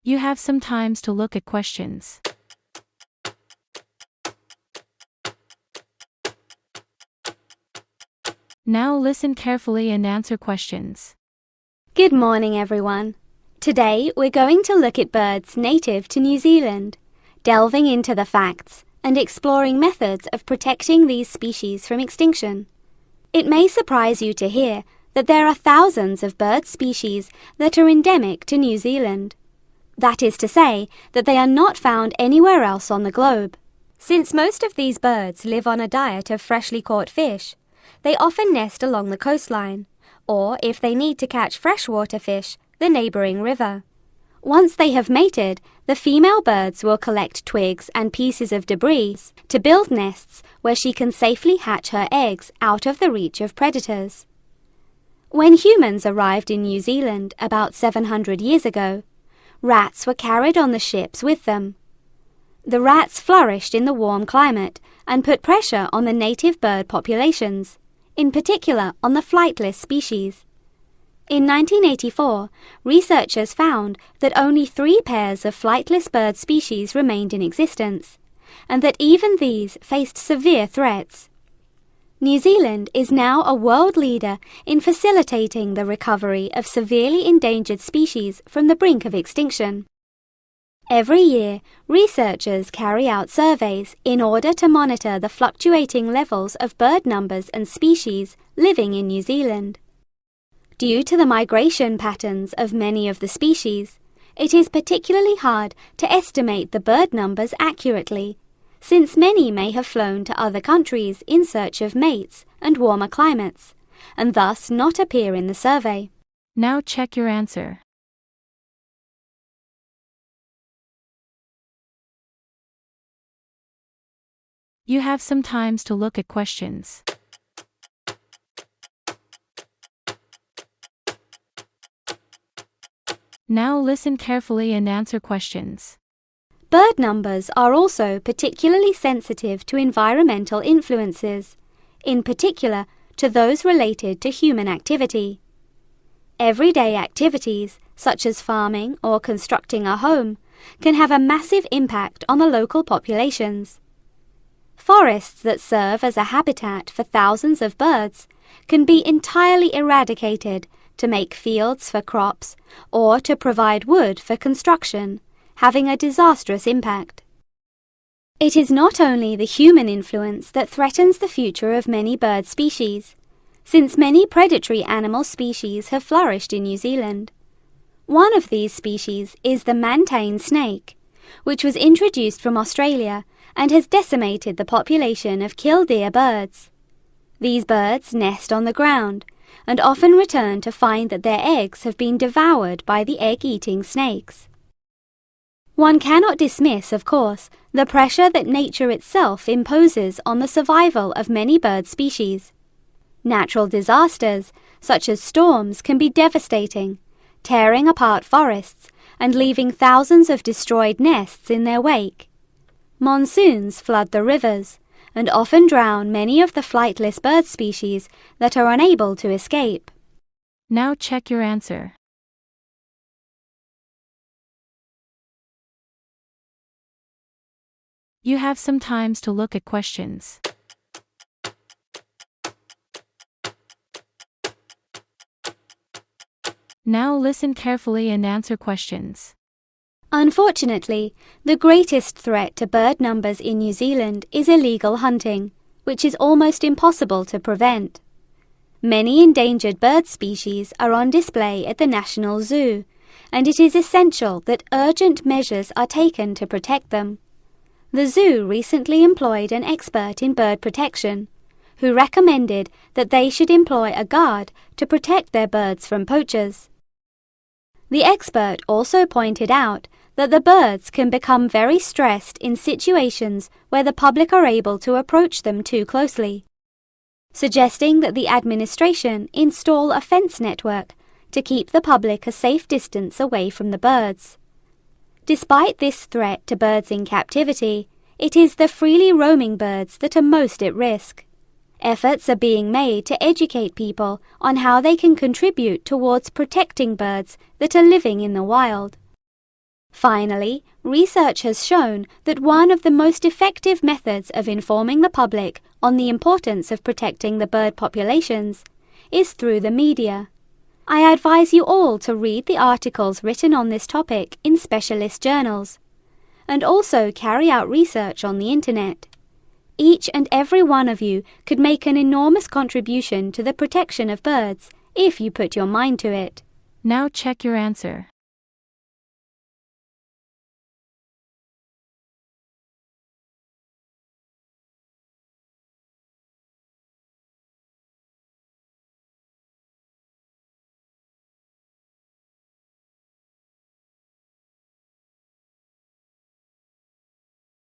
You have some time to look at questions. Now listen carefully and answer questions. Good morning, everyone. Today we're going to look at birds native to New Zealand, delving into the facts and exploring methods of protecting these species from extinction. It may surprise you to hear that there are thousands of bird species that are endemic to New Zealand. That is to say that they are not found anywhere else on the globe. Since most of these birds live on a diet of freshly caught fish, they often nest along the coastline, or if they need to catch freshwater fish, the neighboring river. Once they have mated, the female birds will collect twigs and pieces of debris to build nests where she can safely hatch her eggs out of the reach of predators. When humans arrived in New Zealand about 700 years ago, rats were carried on the ships with them. The rats flourished in the warm climate and put pressure on the native bird populations, in particular on the flightless species. In 1984, researchers found that only 3 pairs of flightless bird species remained in existence, and that even these faced severe threats. New Zealand is now a world leader in facilitating the recovery of severely endangered species from the brink of extinction. Every year, researchers carry out surveys in order to monitor the fluctuating levels of bird numbers and species living in New Zealand. Due to the migration patterns of many of the species, it is particularly hard to estimate the bird numbers accurately, since many may have flown to other countries in search of mates and warmer climates, and thus not appear in the survey. Now check your answer. You have some time to look at questions. Now listen carefully and answer questions. Bird numbers are also particularly sensitive to environmental influences, in particular to those related to human activity. Everyday activities, such as farming or constructing a home, can have a massive impact on the local populations. Forests that serve as a habitat for thousands of birds can be entirely eradicated to make fields for crops or to provide wood for construction, having a disastrous impact. It is not only the human influence that threatens the future of many bird species, since many predatory animal species have flourished in New Zealand. One of these species is the mantane snake, which was introduced from Australia and has decimated the population of killdeer birds. These birds nest on the ground and often return to find that their eggs have been devoured by the egg-eating snakes. One cannot dismiss, of course, the pressure that nature itself imposes on the survival of many bird species. Natural disasters, such as storms, can be devastating, tearing apart forests and leaving thousands of destroyed nests in their wake. Monsoons flood the rivers and often drown many of the flightless bird species that are unable to escape. Now check your answer. You have some time to look at questions. Now listen carefully and answer questions. Unfortunately, the greatest threat to bird numbers in New Zealand is illegal hunting, which is almost impossible to prevent. Many endangered bird species are on display at the National Zoo, and it is essential that urgent measures are taken to protect them. The zoo recently employed an expert in bird protection, who recommended that they should employ a guard to protect their birds from poachers. The expert also pointed out that the birds can become very stressed in situations where the public are able to approach them too closely, suggesting that the administration install a fence network to keep the public a safe distance away from the birds. Despite this threat to birds in captivity, it is the freely roaming birds that are most at risk. Efforts are being made to educate people on how they can contribute towards protecting birds that are living in the wild. Finally, research has shown that one of the most effective methods of informing the public on the importance of protecting the bird populations is through the media. I advise you all to read the articles written on this topic in specialist journals, and also carry out research on the internet. Each and every one of you could make an enormous contribution to the protection of birds if you put your mind to it. Now check your answer.